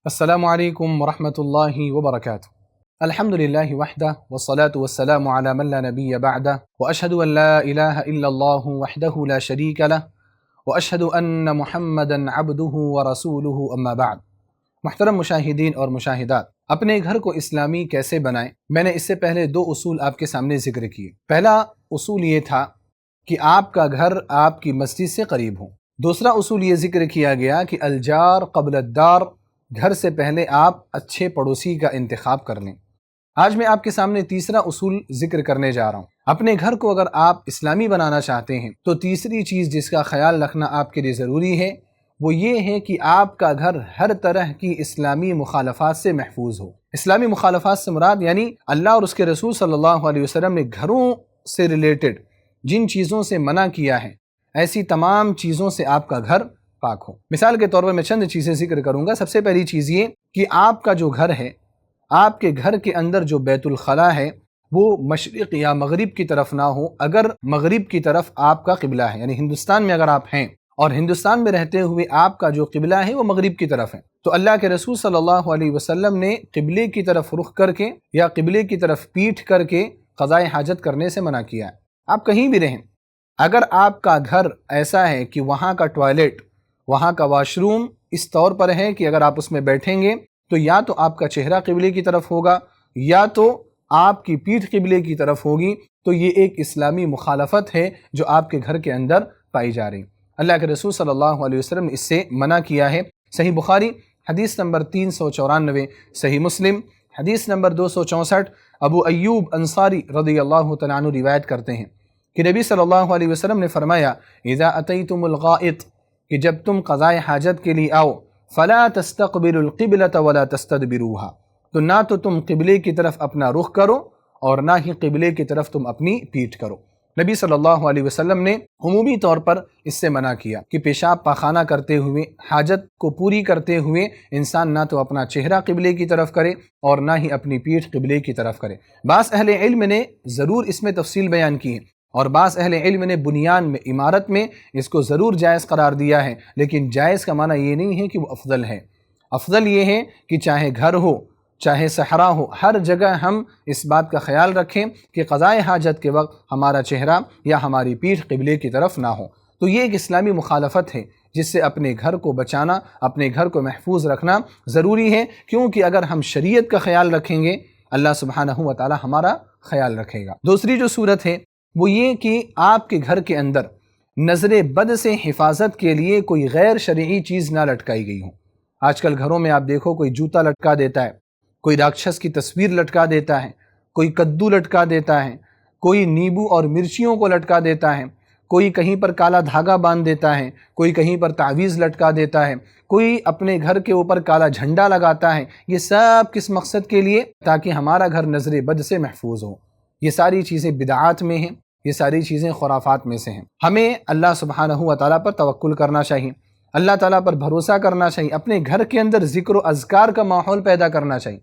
السلام علیکم ورحمۃ اللہ وبرکاتہ۔ الحمد للہ وحدہ والصلاة والسلام علی من لا نبی بعدہ واشہد ان لا الہ الا اللہ وحدہ لا شریک لہ واشہد ان محمدا عبدہ ورسولہ اما بعد۔ محترم مشاہدین اور مشاہدات، اپنے گھر کو اسلامی کیسے بنائیں؟ میں نے اس سے پہلے دو اصول آپ کے سامنے ذکر کیے۔ پہلا اصول یہ تھا کہ آپ کا گھر آپ کی مسجد سے قریب ہو۔ دوسرا اصول یہ ذکر کیا گیا کہ الجار قبل الدار، گھر سے پہلے آپ اچھے پڑوسی کا انتخاب کر لیں۔ آج میں آپ کے سامنے تیسرا اصول ذکر کرنے جا رہا ہوں۔ اپنے گھر کو اگر آپ اسلامی بنانا چاہتے ہیں تو تیسری چیز جس کا خیال رکھنا آپ کے لیے ضروری ہے وہ یہ ہے کہ آپ کا گھر ہر طرح کی اسلامی مخالفات سے محفوظ ہو۔ اسلامی مخالفات سے مراد یعنی اللہ اور اس کے رسول صلی اللہ علیہ وسلم نے گھروں سے ریلیٹڈ جن چیزوں سے منع کیا ہے، ایسی تمام چیزوں سے آپ کا گھر پاک ہو۔ مثال کے طور پر میں چند چیزیں ذکر کروں گا۔ سب سے پہلی چیز یہ کہ آپ کا جو گھر ہے، آپ کے گھر کے اندر جو بیت الخلاء ہے وہ مشرق یا مغرب کی طرف نہ ہو۔ اگر مغرب کی طرف آپ کا قبلہ ہے، یعنی ہندوستان میں اگر آپ ہیں اور ہندوستان میں رہتے ہوئے آپ کا جو قبلہ ہے وہ مغرب کی طرف ہے، تو اللہ کے رسول صلی اللہ علیہ وسلم نے قبلے کی طرف رخ کر کے یا قبلے کی طرف پیٹھ کر کے قضائے حاجت کرنے سے منع کیا ہے۔ آپ کہیں بھی رہیں، اگر آپ کا گھر ایسا ہے کہ وہاں کا ٹوائلٹ، وہاں کا واش روم اس طور پر ہے کہ اگر آپ اس میں بیٹھیں گے تو یا تو آپ کا چہرہ قبلے کی طرف ہوگا یا تو آپ کی پیٹھ قبلے کی طرف ہوگی، تو یہ ایک اسلامی مخالفت ہے جو آپ کے گھر کے اندر پائی جا رہی۔ اللہ کے رسول صلی اللہ علیہ وسلم نے اس سے منع کیا ہے۔ صحیح بخاری حدیث نمبر 394، صحیح مسلم حدیث نمبر 264، ابو ایوب انصاری رضی اللہ تعالیٰ عنہ روایت کرتے ہیں کہ نبی صلی اللہ علیہ وسلم نے فرمایا اذا اتیتم الغائط، کہ جب تم قضائے حاجت کے لیے آؤ، فلا تستقبلوا القبلة ولا تستدبروها، تو نہ تو تم قبلے کی طرف اپنا رخ کرو اور نہ ہی قبلے کی طرف تم اپنی پیٹھ کرو۔ نبی صلی اللہ علیہ وسلم نے عمومی طور پر اس سے منع کیا کہ پیشاب پاخانہ کرتے ہوئے، حاجت کو پوری کرتے ہوئے انسان نہ تو اپنا چہرہ قبلے کی طرف کرے اور نہ ہی اپنی پیٹھ قبلے کی طرف کرے۔ بعض اہل علم نے ضرور اس میں تفصیل بیان کی ہے اور بعض اہل علم نے بنیان میں، عمارت میں اس کو ضرور جائز قرار دیا ہے، لیکن جائز کا معنی یہ نہیں ہے کہ وہ افضل ہے۔ افضل یہ ہے کہ چاہے گھر ہو چاہے صحرا ہو، ہر جگہ ہم اس بات کا خیال رکھیں کہ قضائے حاجت کے وقت ہمارا چہرہ یا ہماری پیٹھ قبلے کی طرف نہ ہو۔ تو یہ ایک اسلامی مخالفت ہے جس سے اپنے گھر کو بچانا، اپنے گھر کو محفوظ رکھنا ضروری ہے، کیونکہ اگر ہم شریعت کا خیال رکھیں گے اللہ سبحانہ و تعالی ہمارا خیال رکھے گا۔ دوسری جو صورت ہے وہ یہ کہ آپ کے گھر کے اندر نظر بد سے حفاظت کے لیے کوئی غیر شرعی چیز نہ لٹکائی گئی ہو۔ آج کل گھروں میں آپ دیکھو کوئی جوتا لٹکا دیتا ہے، کوئی راکشس کی تصویر لٹکا دیتا ہے، کوئی کدو لٹکا دیتا ہے، کوئی نیبو اور مرچیوں کو لٹکا دیتا ہے، کوئی کہیں پر کالا دھاگا باندھ دیتا ہے، کوئی کہیں پر تعویذ لٹکا دیتا ہے، کوئی اپنے گھر کے اوپر کالا جھنڈا لگاتا ہے۔ یہ سب کس مقصد کے لیے؟ تاکہ ہمارا گھر نظر بد سے محفوظ ہو۔ یہ ساری چیزیں بدعات میں ہیں، یہ ساری چیزیں خرافات میں سے ہیں۔ ہمیں اللہ سبحانہ و تعالیٰ پر توکل کرنا چاہیے، اللہ تعالیٰ پر بھروسہ کرنا چاہیے، اپنے گھر کے اندر ذکر و اذکار کا ماحول پیدا کرنا چاہیے۔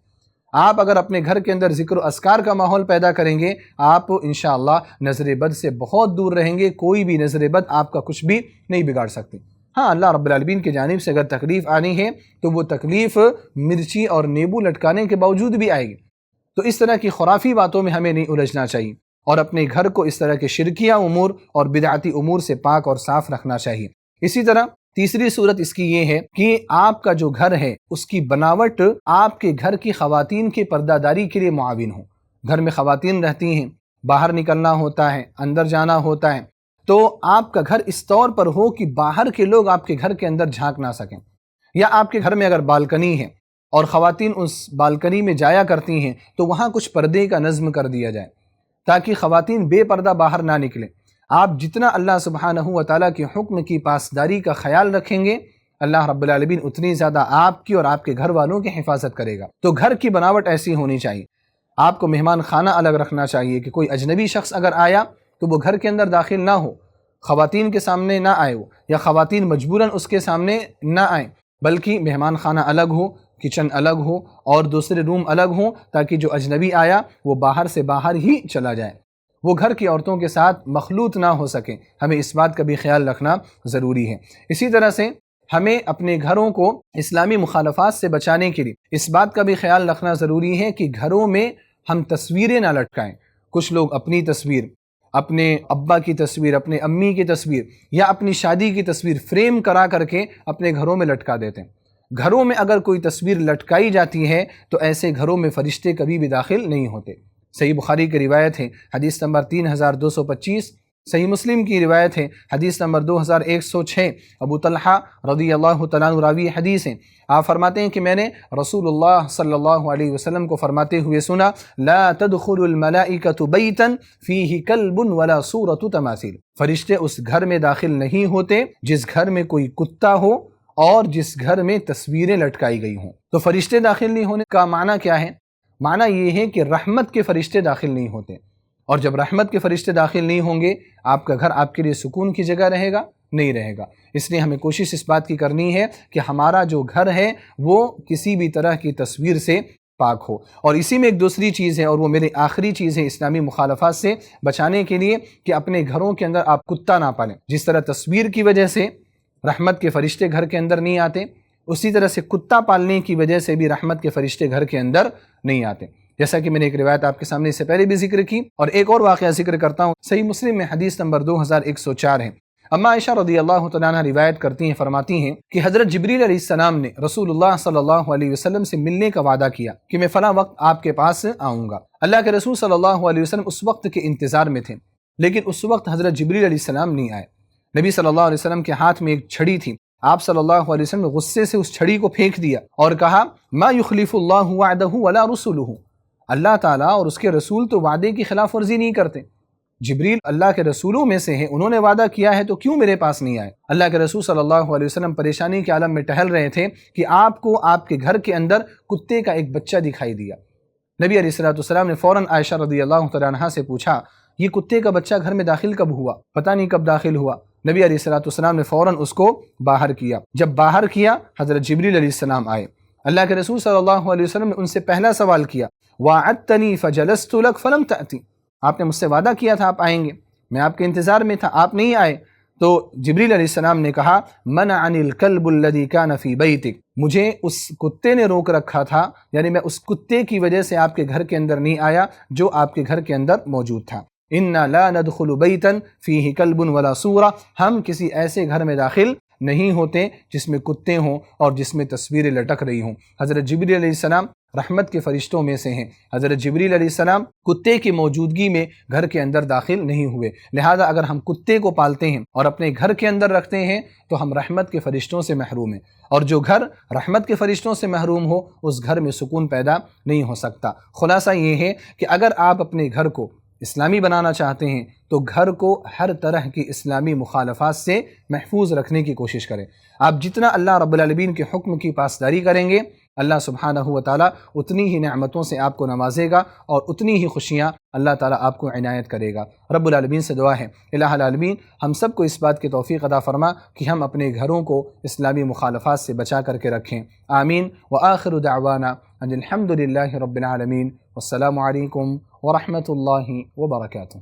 آپ اگر اپنے گھر کے اندر ذکر و اذکار کا ماحول پیدا کریں گے، آپ انشاءاللہ نظر بد سے بہت دور رہیں گے، کوئی بھی نظر بد آپ کا کچھ بھی نہیں بگاڑ سکتی۔ ہاں، اللہ رب العالمین کی جانب سے اگر تکلیف آنی ہے تو وہ تکلیف مرچی اور نیبو لٹکانے کے باوجود بھی آئے گی۔ تو اس طرح کی خرافی باتوں میں ہمیں نہیں الجھنا چاہیے اور اپنے گھر کو اس طرح کے شرکیہ امور اور بدعتی امور سے پاک اور صاف رکھنا چاہیے۔ اسی طرح تیسری صورت اس کی یہ ہے کہ آپ کا جو گھر ہے اس کی بناوٹ آپ کے گھر کی خواتین کی پردہ داری کے لیے معاون ہو۔ گھر میں خواتین رہتی ہیں، باہر نکلنا ہوتا ہے، اندر جانا ہوتا ہے، تو آپ کا گھر اس طور پر ہو کہ باہر کے لوگ آپ کے گھر کے اندر جھانک نہ سکیں۔ یا آپ کے گھر میں اگر بالکنی ہے اور خواتین اس بالکنی میں جایا کرتی ہیں تو وہاں کچھ پردے کا نظم کر دیا جائے تاکہ خواتین بے پردہ باہر نہ نکلیں۔ آپ جتنا اللہ سبحانہ و تعالیٰ کے حکم کی پاسداری کا خیال رکھیں گے، اللہ رب العالمین اتنی زیادہ آپ کی اور آپ کے گھر والوں کی حفاظت کرے گا۔ تو گھر کی بناوٹ ایسی ہونی چاہیے۔ آپ کو مہمان خانہ الگ رکھنا چاہیے کہ کوئی اجنبی شخص اگر آیا تو وہ گھر کے اندر داخل نہ ہو، خواتین کے سامنے نہ آئے وہ، یا خواتین مجبوراً اس کے سامنے نہ آئیں، بلکہ مہمان خانہ الگ ہو، کچن الگ ہو اور دوسرے روم الگ ہوں، تاکہ جو اجنبی آیا وہ باہر سے باہر ہی چلا جائے، وہ گھر کی عورتوں کے ساتھ مخلوط نہ ہو سکیں۔ ہمیں اس بات کا بھی خیال رکھنا ضروری ہے۔ اسی طرح سے ہمیں اپنے گھروں کو اسلامی مخالفات سے بچانے کے لیے اس بات کا بھی خیال رکھنا ضروری ہے کہ گھروں میں ہم تصویریں نہ لٹکائیں۔ کچھ لوگ اپنی تصویر، اپنے ابا کی تصویر، اپنے امی کی تصویر یا اپنی شادی کی تصویر فریم کرا کر کے اپنے گھروں میں لٹکا دیتے ہیں۔ گھروں میں اگر کوئی تصویر لٹکائی جاتی ہے تو ایسے گھروں میں فرشتے کبھی بھی داخل نہیں ہوتے۔ صحیح بخاری کی روایت ہے، حدیث نمبر 3225، صحیح مسلم کی روایت ہے، حدیث نمبر 2106، ابو طلحہ رضی اللہ تعالیٰ عنہ راوی حدیث ہیں۔ آپ فرماتے ہیں کہ میں نے رسول اللہ صلی اللہ علیہ وسلم کو فرماتے ہوئے سنا، لا تدخل الملائکۃ بیتا فیہ کلب ولا صورۃ تماثیل، فرشتے اس گھر میں داخل نہیں ہوتے جس گھر میں کوئی کتا ہو اور جس گھر میں تصویریں لٹکائی گئی ہوں۔ تو فرشتے داخل نہیں ہونے کا معنی کیا ہے؟ معنی یہ ہے کہ رحمت کے فرشتے داخل نہیں ہوتے، اور جب رحمت کے فرشتے داخل نہیں ہوں گے آپ کا گھر آپ کے لیے سکون کی جگہ رہے گا؟ نہیں رہے گا۔ اس لیے ہمیں کوشش اس بات کی کرنی ہے کہ ہمارا جو گھر ہے وہ کسی بھی طرح کی تصویر سے پاک ہو۔ اور اسی میں ایک دوسری چیز ہے، اور وہ میری آخری چیز ہے اسلامی مخالفات سے بچانے کے لیے، کہ اپنے گھروں کے اندر آپ کتا نہ پالیں۔ جس طرح تصویر کی وجہ سے رحمت کے فرشتے گھر کے اندر نہیں آتے، اسی طرح سے کتا پالنے کی وجہ سے بھی رحمت کے فرشتے گھر کے اندر نہیں آتے۔ جیسا کہ میں نے ایک روایت آپ کے سامنے اس سے پہلے بھی ذکر کی، اور ایک اور واقعہ ذکر کرتا ہوں۔ صحیح مسلم میں حدیث نمبر 2104 ہے۔ اما عائشہ رضی اللہ تعالیٰ عنہ روایت کرتی ہیں، فرماتی ہیں کہ حضرت جبریل علیہ السلام نے رسول اللہ صلی اللہ علیہ وسلم سے ملنے کا وعدہ کیا کہ میں فلاں وقت آپ کے پاس آؤں گا۔ اللہ کے رسول صلی اللہ علیہ وسلم اس وقت کے انتظار میں تھے، لیکن اس وقت حضرت جبریل علیہ السلام نہیں آئے۔ نبی صلی اللہ علیہ وسلم کے ہاتھ میں ایک چھڑی تھی، آپ صلی اللہ علیہ وسلم نے غصے سے اس چھڑی کو پھینک دیا اور کہا، ما یخلف اللہ وعدہ ولا رسولہ، اللہ تعالیٰ اور اس کے رسول تو وعدے کی خلاف ورزی نہیں کرتے۔ جبریل اللہ کے رسولوں میں سے ہیں، انہوں نے وعدہ کیا ہے تو کیوں میرے پاس نہیں آئے؟ اللہ کے رسول صلی اللہ علیہ وسلم پریشانی کے عالم میں ٹہل رہے تھے کہ آپ کو آپ کے گھر کے اندر کتے کا ایک بچہ دکھائی دیا۔ نبی علیہ السلام نے فوراً عائشہ رضی اللہ تعالیٰ عنہا سے پوچھا، یہ کتے کا بچہ گھر میں داخل کب ہوا؟ پتہ نہیں کب داخل ہوا۔ نبی علیہ السلام نے فوراً اس کو باہر کیا۔ جب باہر کیا، حضرت جبریل علیہ السلام آئے۔ اللہ کے رسول صلی اللہ علیہ وسلم نے ان سے پہلا سوال کیا، وعدتنی فجلست لک فلم تأتی، آپ نے مجھ سے وعدہ کیا تھا آپ آئیں گے، میں آپ کے انتظار میں تھا، آپ نہیں آئے۔ تو جبریل علیہ السلام نے کہا، منعنی الکلب الذی کان فی بیتک، مجھے اس کتے نے روک رکھا تھا، یعنی میں اس کتے کی وجہ سے آپ کے گھر کے اندر نہیں آیا جو آپ کے گھر کے اندر موجود تھا۔ انا لا ندخل بیتا فیہ کلب ولا صورہ، ہم کسی ایسے گھر میں داخل نہیں ہوتے جس میں کتے ہوں اور جس میں تصویریں لٹک رہی ہوں۔ حضرت جبریل علیہ السلام رحمت کے فرشتوں میں سے ہیں۔ حضرت جبریل علیہ السلام کتے کی موجودگی میں گھر کے اندر داخل نہیں ہوئے، لہذا اگر ہم کتے کو پالتے ہیں اور اپنے گھر کے اندر رکھتے ہیں تو ہم رحمت کے فرشتوں سے محروم ہیں، اور جو گھر رحمت کے فرشتوں سے محروم ہو اس گھر میں سکون پیدا نہیں ہو سکتا۔ خلاصہ یہ ہے کہ اگر آپ اپنے گھر کو اسلامی بنانا چاہتے ہیں تو گھر کو ہر طرح کی اسلامی مخالفات سے محفوظ رکھنے کی کوشش کریں۔ آپ جتنا اللہ رب العالمین کے حکم کی پاسداری کریں گے، اللہ سبحانہ و تعالیٰ اتنی ہی نعمتوں سے آپ کو نوازے گا اور اتنی ہی خوشیاں اللہ تعالیٰ آپ کو عنایت کرے گا۔ رب العالمین سے دعا ہے، الہ العالمین ہم سب کو اس بات کی توفیق عطا فرما کہ ہم اپنے گھروں کو اسلامی مخالفات سے بچا کر کے رکھیں۔ آمین۔ وآخر دعوانا ان الحمد للہ رب العالمین، والسلام علیکم ورحمۃ اللہ وبرکاتہ۔